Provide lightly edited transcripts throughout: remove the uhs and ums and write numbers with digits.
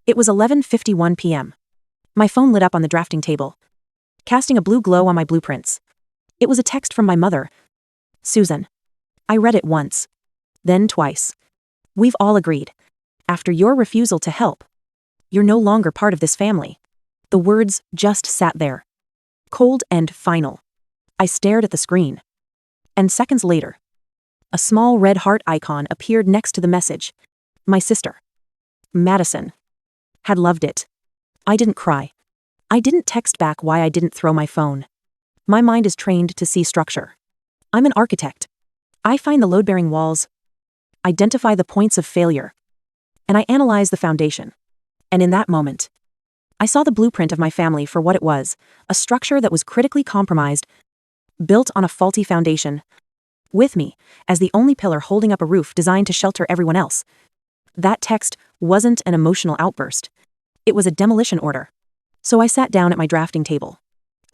It was 11:51 p.m. My phone lit up on the drafting table, casting a blue glow on my blueprints. It was a text from my mother. Susan. I read it once. Then twice. We've all agreed. After your refusal to help, you're no longer part of this family. The words just sat there. Cold and final. I stared at the screen. And seconds later, a small red heart icon appeared next to the message. My sister, Madison, had loved it. I didn't cry. I didn't text back why I didn't throw my phone. My mind is trained to see structure. I'm an architect. I find the load-bearing walls, identify the points of failure, and I analyze the foundation. And in that moment, I saw the blueprint of my family for what it was, a structure that was critically compromised, built on a faulty foundation, with me as the only pillar holding up a roof designed to shelter everyone else. That text wasn't an emotional outburst. It was a demolition order. So I sat down at my drafting table.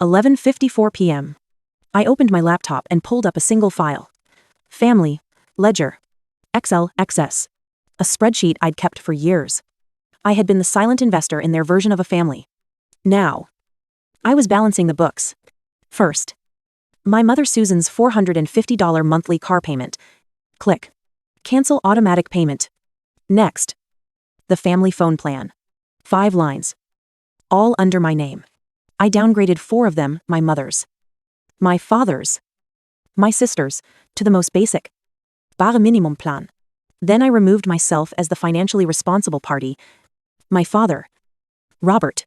11:54 p.m. I opened my laptop and pulled up a single file. Family, Ledger, Excel, XS. A spreadsheet I'd kept for years. I had been the silent investor in their version of a family. Now, I was balancing the books. First, my mother Susan's $450 monthly car payment. Click. Cancel automatic payment. Next, the family phone plan. 5 lines. All under my name. I downgraded 4 of them, my mother's, my father's, my sister's, to the most basic, bare minimum plan. Then I removed myself as the financially responsible party. My father, Robert,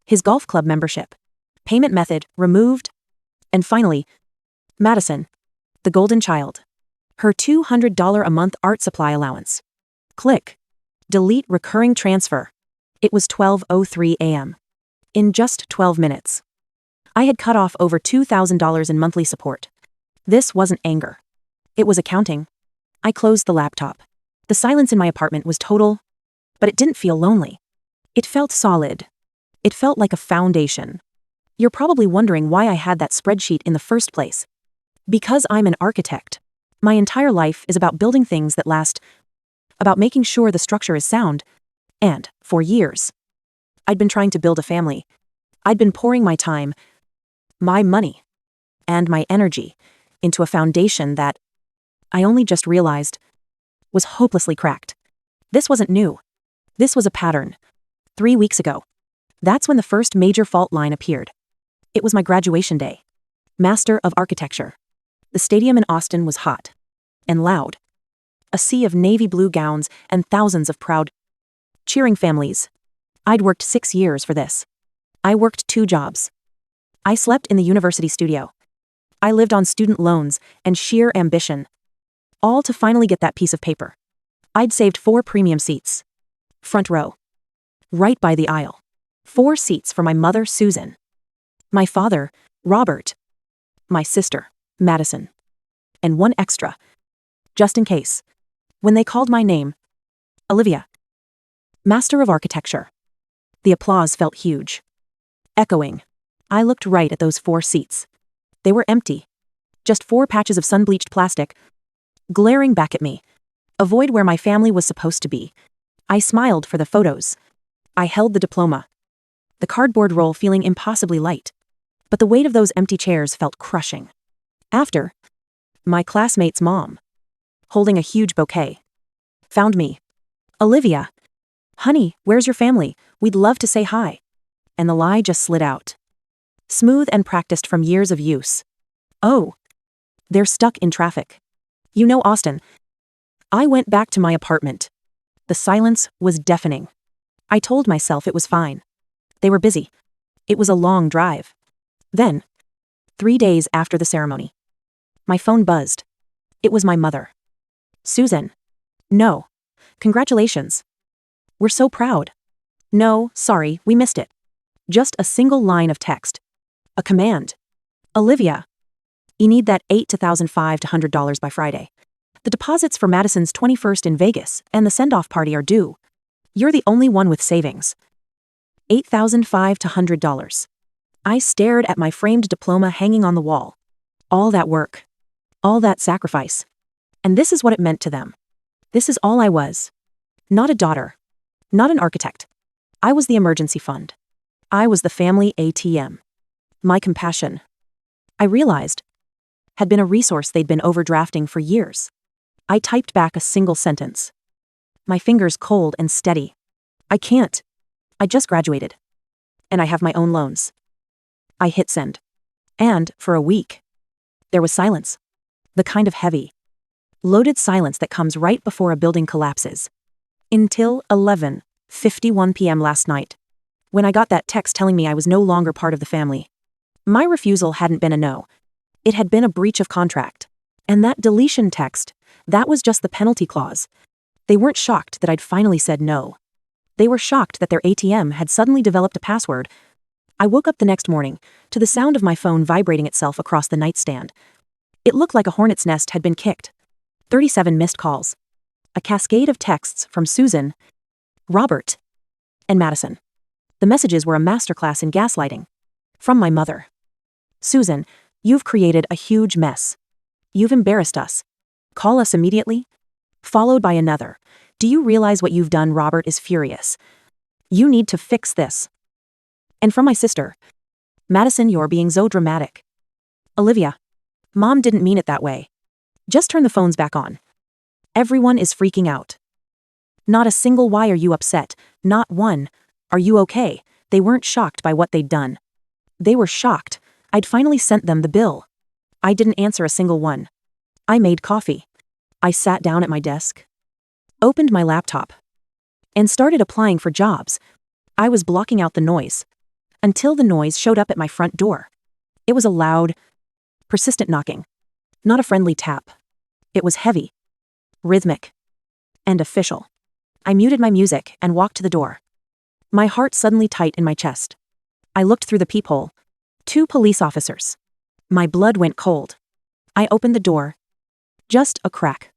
his golf club membership, payment method removed, and finally, Madison, the golden child, her $200 a month art supply allowance. Click. Delete recurring transfer. It was 12:03 a.m. In just 12 minutes, I had cut off over $2,000 in monthly support. This wasn't anger. It was accounting. I closed the laptop. The silence in my apartment was total, but it didn't feel lonely. It felt solid. It felt like a foundation. You're probably wondering why I had that spreadsheet in the first place. Because I'm an architect. My entire life is about building things that last, about making sure the structure is sound, and, for years, I'd been trying to build a family. I'd been pouring my time, my money, and my energy into a foundation that, I only just realized, was hopelessly cracked. This wasn't new. This was a pattern. 3 weeks ago. That's when the first major fault line appeared. It was my graduation day. Master of Architecture. The stadium in Austin was hot and loud. A sea of navy blue gowns and thousands of proud, cheering families. I'd worked 6 years for this. I worked 2 jobs. I slept in the university studio. I lived on student loans and sheer ambition. All to finally get that piece of paper. I'd saved 4 premium seats. Front row. Right by the aisle. 4 seats for my mother, Susan. My father, Robert. My sister, Madison. And 1 extra. Just in case. When they called my name, Olivia. Master of Architecture. The applause felt huge. Echoing. I looked right at those 4 seats. They were empty. Just 4 patches of sun-bleached plastic, glaring back at me. A void where my family was supposed to be. I smiled for the photos. I held the diploma. The cardboard roll feeling impossibly light. But the weight of those empty chairs felt crushing. After, my classmate's mom, holding a huge bouquet, found me. Olivia. Honey, where's your family? We'd love to say hi. And the lie just slid out. Smooth and practiced from years of use. Oh. They're stuck in traffic. You know Austin. I went back to my apartment. The silence was deafening. I told myself it was fine. They were busy. It was a long drive. Then, 3 days after the ceremony, my phone buzzed. It was my mother. Susan. No. Congratulations. We're so proud. No, sorry, we missed it. Just a single line of text. A command. Olivia. You need that $8,500 by Friday. The deposits for Madison's 21st in Vegas and the send-off party are due. You're the only one with savings. $8,500. I stared at my framed diploma hanging on the wall. All that work. All that sacrifice. And this is what it meant to them. This is all I was. Not a daughter. Not an architect. I was the emergency fund. I was the family ATM. My compassion, I realized, had been a resource they'd been overdrafting for years. I typed back a single sentence. My fingers cold and steady. I can't. I just graduated. And I have my own loans. I hit send. And, for a week, there was silence. The kind of heavy, loaded silence that comes right before a building collapses. Until 11:51 p.m. last night, when I got that text telling me I was no longer part of the family. My refusal hadn't been a no. It had been a breach of contract. And that deletion text, that was just the penalty clause. They weren't shocked that I'd finally said no. They were shocked that their ATM had suddenly developed a password. I woke up the next morning to the sound of my phone vibrating itself across the nightstand. It looked like a hornet's nest had been kicked. 37 missed calls. A cascade of texts from Susan, Robert, and Madison. The messages were a masterclass in gaslighting. From my mother. Susan, you've created a huge mess. You've embarrassed us. Call us immediately. Followed by another. Do you realize what you've done? Robert is furious. You need to fix this. And from my sister. Madison, you're being so dramatic. Olivia. Mom didn't mean it that way. Just turn the phones back on. Everyone is freaking out. Not a single why are you upset, not one, are you okay? They weren't shocked by what they'd done. They were shocked. I'd finally sent them the bill. I didn't answer a single one. I made coffee. I sat down at my desk, opened my laptop, and started applying for jobs. I was blocking out the noise. Until the noise showed up at my front door. It was a loud, persistent knocking. Not a friendly tap. It was heavy, rhythmic, and official. I muted my music and walked to the door. My heart suddenly tight in my chest. I looked through the peephole. 2 police officers. My blood went cold. I opened the door. Just a crack.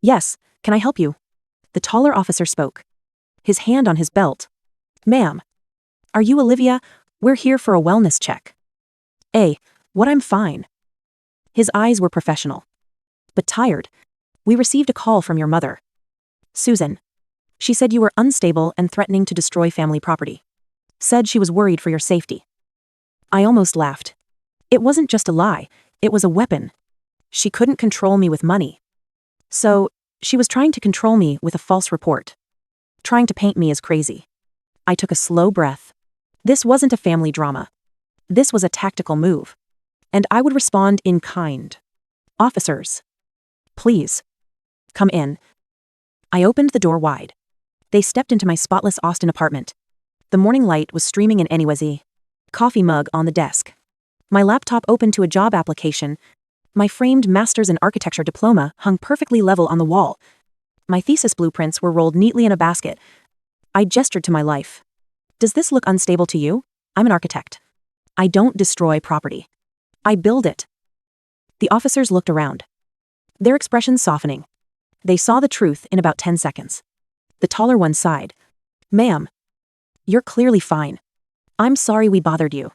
Yes, can I help you? The taller officer spoke. His hand on his belt. Ma'am. Are you Olivia? We're here for a wellness check. What I'm fine. His eyes were professional. But tired. We received a call from your mother. Susan. She said you were unstable and threatening to destroy family property. Said she was worried for your safety. I almost laughed. It wasn't just a lie, it was a weapon. She couldn't control me with money. So, she was trying to control me with a false report. Trying to paint me as crazy. I took a slow breath. This wasn't a family drama. This was a tactical move. And I would respond in kind. Officers. Please. Come in. I opened the door wide. They stepped into my spotless Austin apartment. The morning light was streaming in Anyways. Coffee mug on the desk. My laptop open to a job application. My framed Master's in Architecture diploma hung perfectly level on the wall. My thesis blueprints were rolled neatly in a basket. I gestured to my life. Does this look unstable to you? I'm an architect. I don't destroy property. I build it. The officers looked around. Their expressions softening. They saw the truth in about 10 seconds. The taller one sighed. Ma'am. You're clearly fine. I'm sorry we bothered you.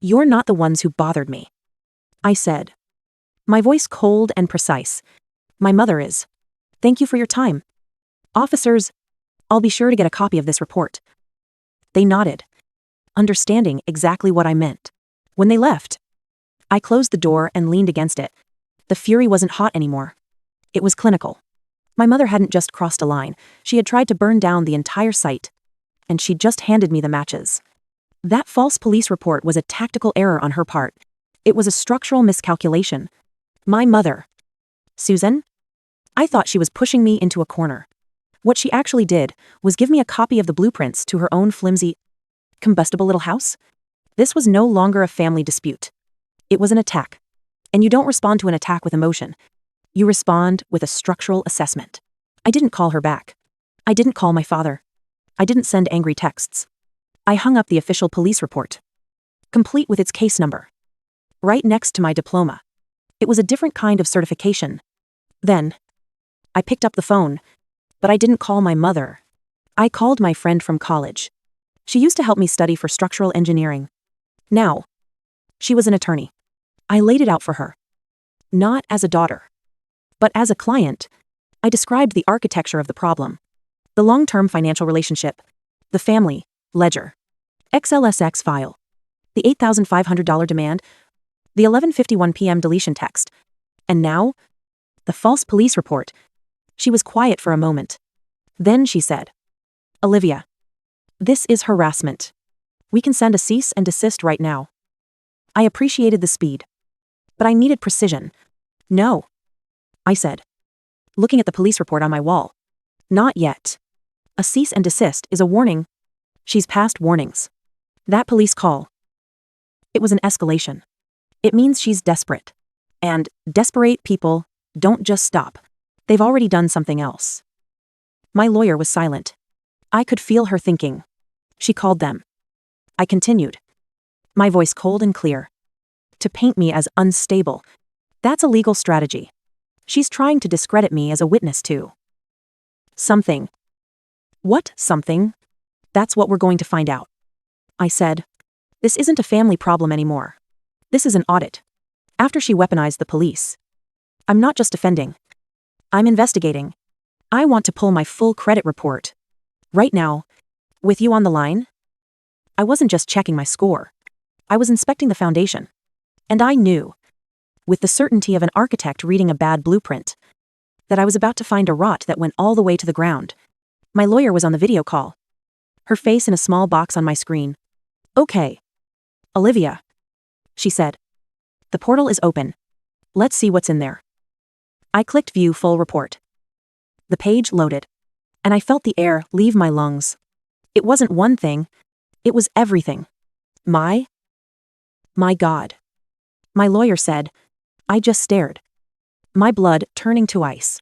You're not the ones who bothered me. I said. My voice cold and precise. My mother is. Thank you for your time. Officers, I'll be sure to get a copy of this report. They nodded, understanding exactly what I meant. When they left, I closed the door and leaned against it. The fury wasn't hot anymore. It was clinical. My mother hadn't just crossed a line, she had tried to burn down the entire site. And she'd just handed me the matches. That false police report was a tactical error on her part. It was a structural miscalculation. My mother. Susan? I thought she was pushing me into a corner. What she actually did was give me a copy of the blueprints to her own flimsy, combustible little house. This was no longer a family dispute. It was an attack. And you don't respond to an attack with emotion. You respond with a structural assessment. I didn't call her back. I didn't call my father. I didn't send angry texts. I hung up the official police report, complete with its case number, right next to my diploma. It was a different kind of certification. Then, I picked up the phone, but I didn't call my mother. I called my friend from college. She used to help me study for structural engineering. Now, she was an attorney. I laid it out for her. Not as a daughter, but as a client. I described the architecture of the problem, the long-term financial relationship, The family, ledger. XLSX file. The $8,500 demand. The 11:51 p.m. deletion text. And now? The false police report. She was quiet for a moment. Then she said, Olivia. This is harassment. We can send a cease and desist right now. I appreciated the speed. But I needed precision. No. I said, looking at the police report on my wall. Not yet. A cease and desist is a warning. She's past warnings. That police call. It was an escalation. It means she's desperate. And desperate people don't just stop. They've already done something else. My lawyer was silent. I could feel her thinking. She called them. I continued. My voice cold and clear. To paint me as unstable. That's a legal strategy. She's trying to discredit me as a witness too. Something. What something? That's what we're going to find out. I said. This isn't a family problem anymore. This is an audit. After she weaponized the police. I'm not just defending. I'm investigating. I want to pull my full credit report. Right now. With you on the line? I wasn't just checking my score. I was inspecting the foundation. And I knew, with the certainty of an architect reading a bad blueprint, that I was about to find a rot that went all the way to the ground. My lawyer was on the video call. Her face in a small box on my screen. Okay. Olivia. She said. The portal is open. Let's see what's in there. I clicked View Full Report. The page loaded. And I felt the air leave my lungs. It wasn't one thing. It was everything. My God. My lawyer said. I just stared. My blood turning to ice.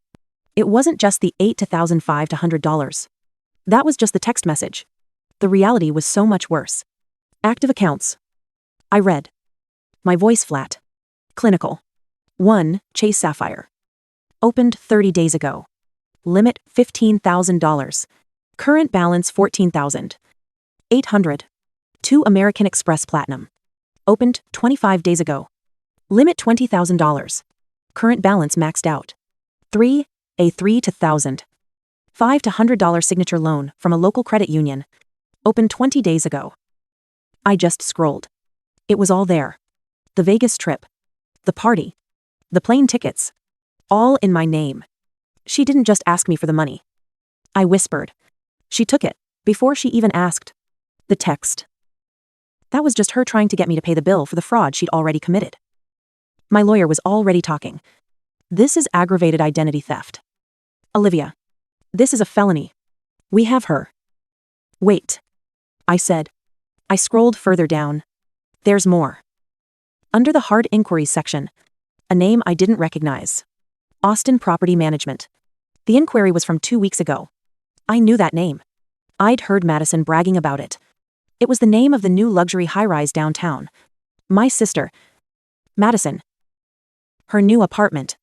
It wasn't just the $8,500. That was just the text message. The reality was so much worse. Active accounts. I read. My voice flat. Clinical. 1. Chase Sapphire. Opened 30 days ago. Limit $15,000. Current balance $14,800. 2. American Express Platinum. Opened 25 days ago. Limit $20,000. Current balance maxed out. 3. A 3 to 1,000. $5 to $100 signature loan from a local credit union. Opened 20 days ago. I just scrolled. It was all there. The Vegas trip. The party. The plane tickets. All in my name. She didn't just ask me for the money. I whispered. She took it, before she even asked. The text. That was just her trying to get me to pay the bill for the fraud she'd already committed. My lawyer was already talking. This is aggravated identity theft. Olivia. This is a felony. We have her. Wait. I said. I scrolled further down. There's more. Under the hard inquiries section. A name I didn't recognize. Austin Property Management. The inquiry was from 2 weeks ago. I knew that name. I'd heard Madison bragging about it. It was the name of the new luxury high-rise downtown. My sister. Madison. Her new apartment.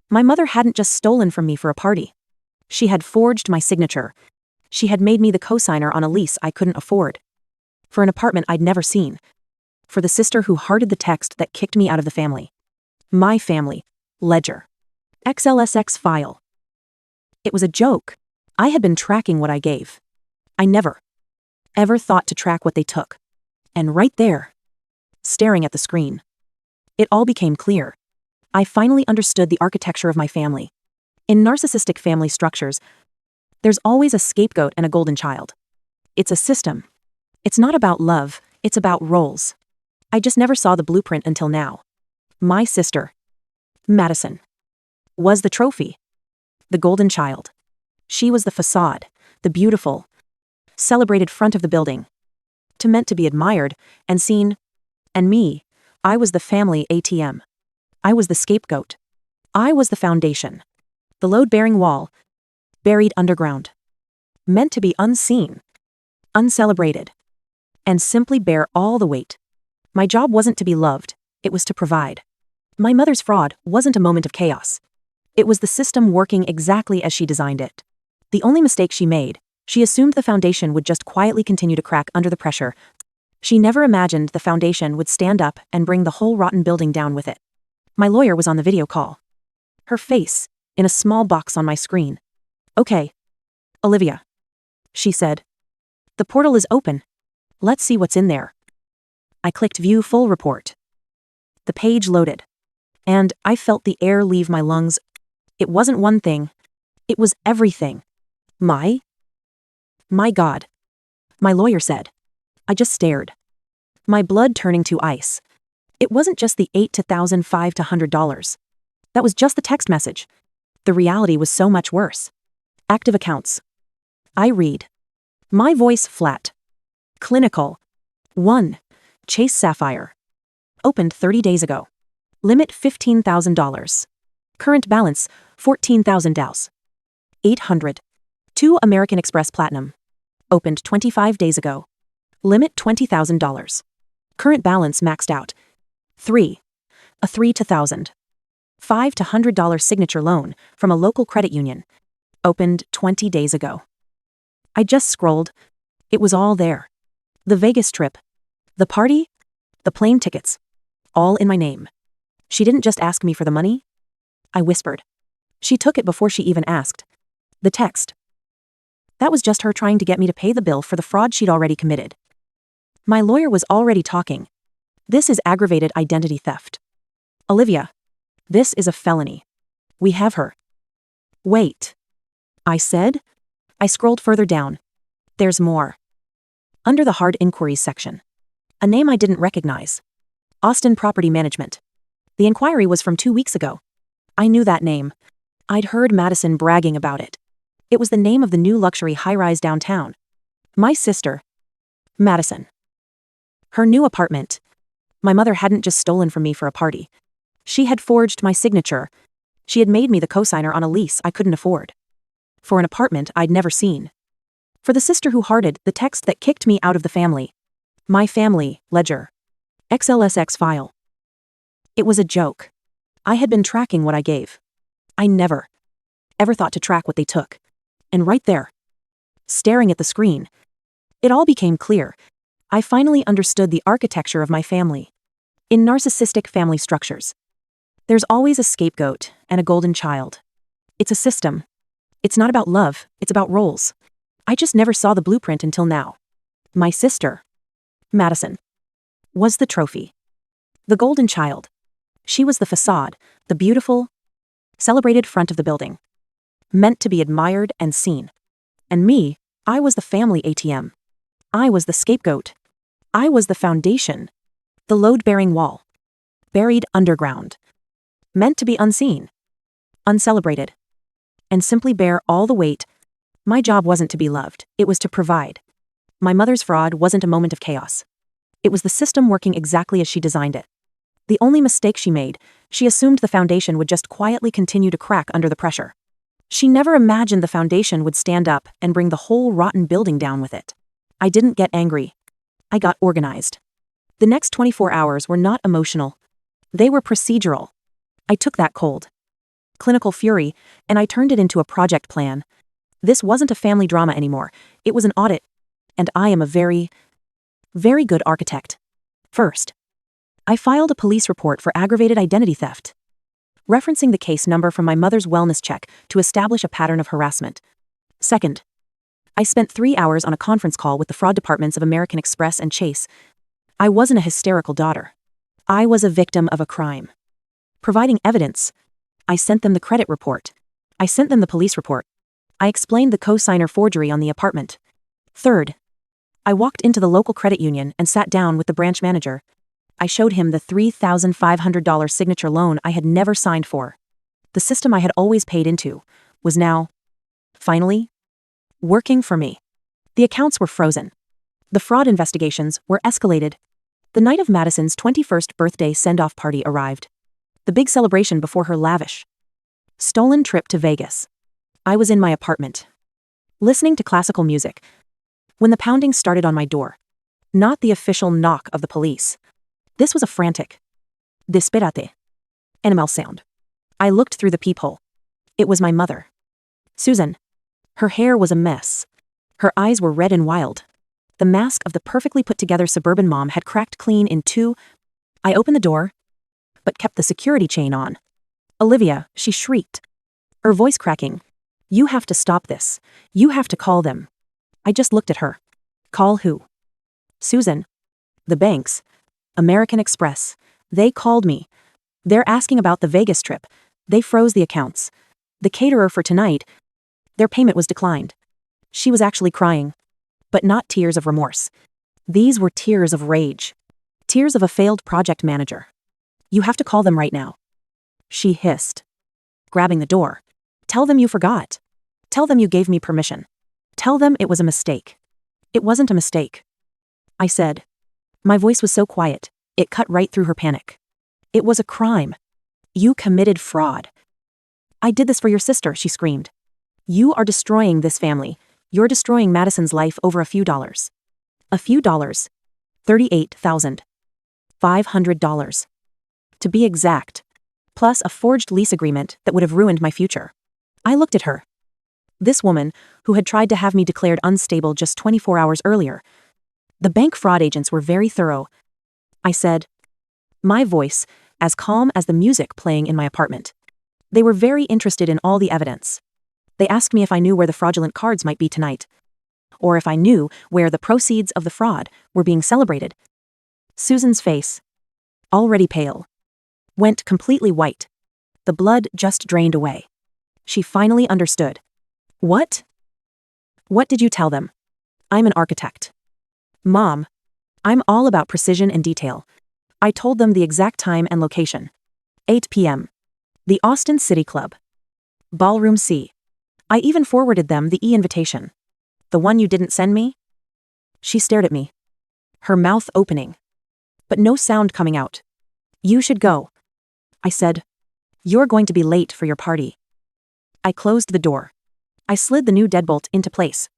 My mother hadn't just stolen from me for a party. She had forged my signature. She had made me the co-signer on a lease I couldn't afford. For an apartment I'd never seen. For the sister who hearted the text that kicked me out of the family. My family. Ledger. XLSX file. It was a joke. I had been tracking what I gave. I never, ever thought to track what they took. And right there, staring at the screen, it all became clear. I finally understood the architecture of my family. In narcissistic family structures, there's always a scapegoat and a golden child. It's a system. It's not about love, it's about roles. I just never saw the blueprint until now. My sister, Madison, was the trophy. The golden child. She was the facade, the beautiful, celebrated front of the building. To meant to be admired and seen. And me, I was the family ATM. I was the scapegoat. I was the foundation. The load-bearing wall. Buried underground. Meant to be unseen. Uncelebrated. And simply bear all the weight. My job wasn't to be loved, it was to provide. My mother's fraud wasn't a moment of chaos. It was the system working exactly as she designed it. The only mistake she made, she assumed the foundation would just quietly continue to crack under the pressure. She never imagined the foundation would stand up and bring the whole rotten building down with it. My lawyer was on the video call. Her face, in a small box on my screen. Okay. Olivia. She said. The portal is open. Let's see what's in there. I clicked View Full Report. The page loaded. And I felt the air leave my lungs. It wasn't one thing. It was everything. My God. My lawyer said. I just stared. My blood turning to ice. It wasn't just the $8,500 to $100. That was just the text message. The reality was so much worse. Active accounts. I read. My voice flat. Clinical. 1. Chase Sapphire. Opened 30 days ago. Limit $15,000. Current balance, 14,000 DAOs. 800. 2 American Express Platinum. Opened 25 days ago. Limit $20,000. Current balance maxed out. 3. A 3 to 1,000. $5 to $100 signature loan from a local credit union. Opened 20 days ago. I just scrolled. It was all there. The Vegas trip. The party. The plane tickets. All in my name. She didn't just ask me for the money. I whispered. She took it before she even asked. The text. That was just her trying to get me to pay the bill for the fraud she'd already committed. My lawyer was already talking. This is aggravated identity theft. Olivia. This is a felony. We have her. Wait. I said. I scrolled further down. There's more. Under the hard inquiries section. A name I didn't recognize. Austin Property Management. The inquiry was from 2 weeks ago. I knew that name. I'd heard Madison bragging about it. It was the name of the new luxury high-rise downtown. My sister. Madison. Her new apartment. My mother hadn't just stolen from me for a party. She had forged my signature. She had made me the cosigner on a lease I couldn't afford. For an apartment I'd never seen. For the sister who hearted the text that kicked me out of the family. My family ledger. XLSX file. It was a joke. I had been tracking what I gave. I never, ever thought to track what they took. And right there, staring at the screen, it all became clear. I finally understood the architecture of my family. In narcissistic family structures, there's always a scapegoat and a golden child. It's a system. It's not about love, it's about roles. I just never saw the blueprint until now. My sister, Madison, was the trophy. The golden child. She was the facade, the beautiful, celebrated front of the building. Meant to be admired and seen. And me, I was the family ATM. I was the scapegoat. I was the foundation. The load-bearing wall. Buried underground. Meant to be unseen. Uncelebrated. And simply bear all the weight. My job wasn't to be loved, it was to provide. My mother's fraud wasn't a moment of chaos. It was the system working exactly as she designed it. The only mistake she made, she assumed the foundation would just quietly continue to crack under the pressure. She never imagined the foundation would stand up and bring the whole rotten building down with it. I didn't get angry. I got organized. The next 24 hours were not emotional. They were procedural. I took that cold, clinical fury, and I turned it into a project plan. This wasn't a family drama anymore. It was an audit. And I am a very, very good architect. First, I filed a police report for aggravated identity theft, referencing the case number from my mother's wellness check to establish a pattern of harassment. Second, I spent 3 hours on a conference call with the fraud departments of American Express and Chase. I wasn't a hysterical daughter. I was a victim of a crime. Providing evidence, I sent them the credit report. I sent them the police report. I explained the cosigner forgery on the apartment. Third, I walked into the local credit union and sat down with the branch manager. I showed him the $3,500 signature loan I had never signed for. The system I had always paid into was now, finally, working for me. The accounts were frozen. The fraud investigations were escalated. The night of Madison's 21st birthday send-off party arrived. The big celebration before her lavish, stolen trip to Vegas. I was in my apartment, listening to classical music, when the pounding started on my door. Not the official knock of the police. This was a frantic, desperate, animal sound. I looked through the peephole. It was my mother. Susan. Her hair was a mess. Her eyes were red and wild. The mask of the perfectly put-together suburban mom had cracked clean in two. I opened the door, but kept the security chain on. Olivia, she shrieked, her voice cracking. You have to stop this. You have to call them. I just looked at her. Call who? Susan. The banks. American Express. They called me. They're asking about the Vegas trip. They froze the accounts. The caterer for tonight, their payment was declined. She was actually crying. But not tears of remorse. These were tears of rage. Tears of a failed project manager. You have to call them right now. She hissed, grabbing the door. Tell them you forgot. Tell them you gave me permission. Tell them it was a mistake. It wasn't a mistake, I said. My voice was so quiet, it cut right through her panic. It was a crime. You committed fraud. I did this for your sister, she screamed. You are destroying this family. You're destroying Madison's life over a few dollars. A few dollars. $38,500. To be exact. Plus a forged lease agreement that would have ruined my future. I looked at her. This woman, who had tried to have me declared unstable just 24 hours earlier. The bank fraud agents were very thorough. I said, my voice, as calm as the music playing in my apartment. They were very interested in all the evidence. They asked me if I knew where the fraudulent cards might be tonight. Or if I knew where the proceeds of the fraud were being celebrated. Susan's face, already pale, went completely white. The blood just drained away. She finally understood. What? What did you tell them? I'm an architect. Mom, I'm all about precision and detail. I told them the exact time and location. 8 p.m. The Austin City Club. Ballroom C. I even forwarded them the e-invitation. The one you didn't send me? She stared at me, her mouth opening, but no sound coming out. You should go, I said. You're going to be late for your party. I closed the door. I slid the new deadbolt into place.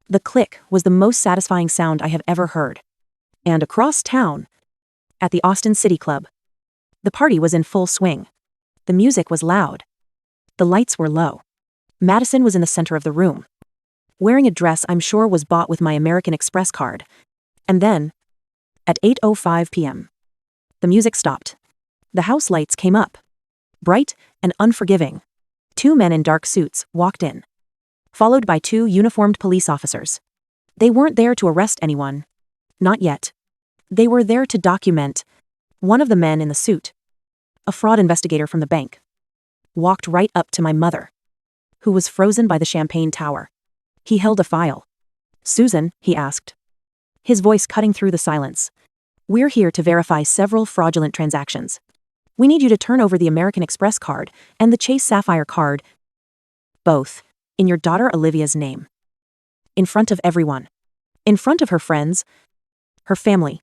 The click was the most satisfying sound I have ever heard. And across town, at the Austin City Club, the party was in full swing. The music was loud. The lights were low. Madison was in the center of the room, wearing a dress I'm sure was bought with my American Express card. And then, at 8:05 p.m., the music stopped. The house lights came up, bright and unforgiving. 2 men in dark suits walked in, followed by 2 uniformed police officers. They weren't there to arrest anyone. Not yet. They were there to document. One of the men in the suit, a fraud investigator from the bank, walked right up to my mother, who was frozen by the champagne tower. He held a file. Susan, he asked, his voice cutting through the silence. We're here to verify several fraudulent transactions. We need you to turn over the American Express card and the Chase Sapphire card, both, in your daughter Olivia's name. In front of everyone. In front of her friends, her family.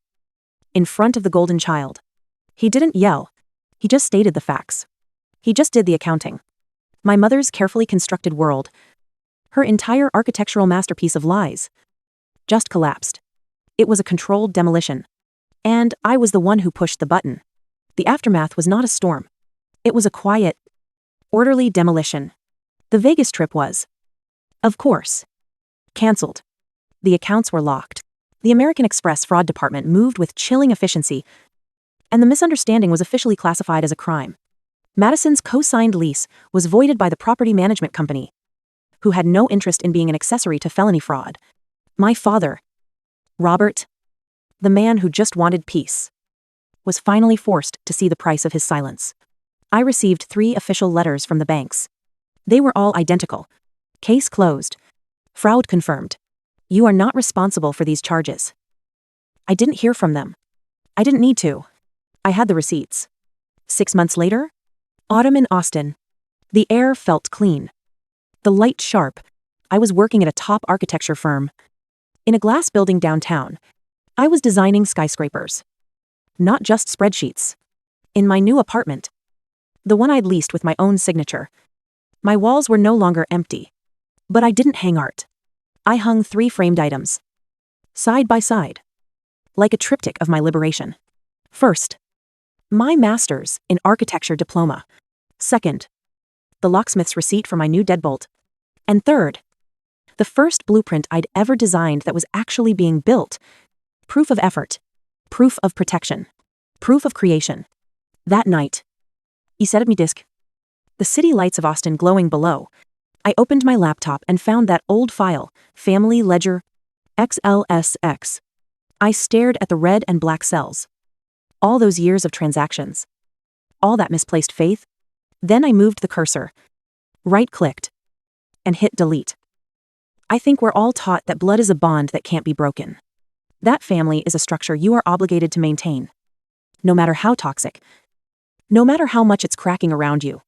In front of the golden child. He didn't yell. He just stated the facts. He just did the accounting. My mother's carefully constructed world, her entire architectural masterpiece of lies, just collapsed. It was a controlled demolition. And I was the one who pushed the button. The aftermath was not a storm. It was a quiet, orderly demolition. The Vegas trip was, of course, canceled. The accounts were locked. The American Express fraud department moved with chilling efficiency, and the misunderstanding was officially classified as a crime. Madison's co-signed lease was voided by the property management company, who had no interest in being an accessory to felony fraud. My father, Robert, the man who just wanted peace, was finally forced to see the price of his silence. I received 3 official letters from the banks. They were all identical. Case closed. Fraud confirmed. You are not responsible for these charges. I didn't hear from them. I didn't need to. I had the receipts. 6 months later, autumn in Austin. The air felt clean. The light sharp. I was working at a top architecture firm. In a glass building downtown, I was designing skyscrapers. Not just spreadsheets. In my new apartment, the one I'd leased with my own signature, my walls were no longer empty. But I didn't hang art. I hung 3 framed items, side by side, like a triptych of my liberation. First, my master's in architecture diploma. Second, the locksmith's receipt for my new deadbolt. And third, the first blueprint I'd ever designed that was actually being built. Proof of effort. Proof of protection. Proof of creation. That night, he said at me disc, the city lights of Austin glowing below, I opened my laptop and found that old file, Family Ledger, XLSX. I stared at the red and black cells. All those years of transactions. All that misplaced faith. Then I moved the cursor. Right-clicked. And hit delete. I think we're all taught that blood is a bond that can't be broken. That family is a structure you are obligated to maintain. No matter how toxic. No matter how much it's cracking around you.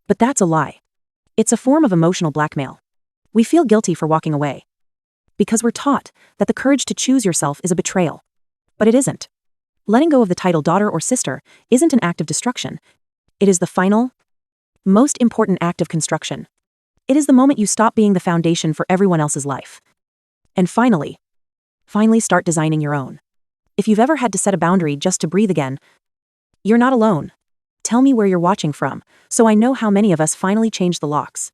But that's a lie. It's a form of emotional blackmail. We feel guilty for walking away. Because we're taught that the courage to choose yourself is a betrayal. But it isn't. Letting go of the title daughter or sister isn't an act of destruction. It is the final, most important act of construction. It is the moment you stop being the foundation for everyone else's life. And finally start designing your own. If you've ever had to set a boundary just to breathe again, you're not alone. Tell me where you're watching from, so I know how many of us finally changed the locks.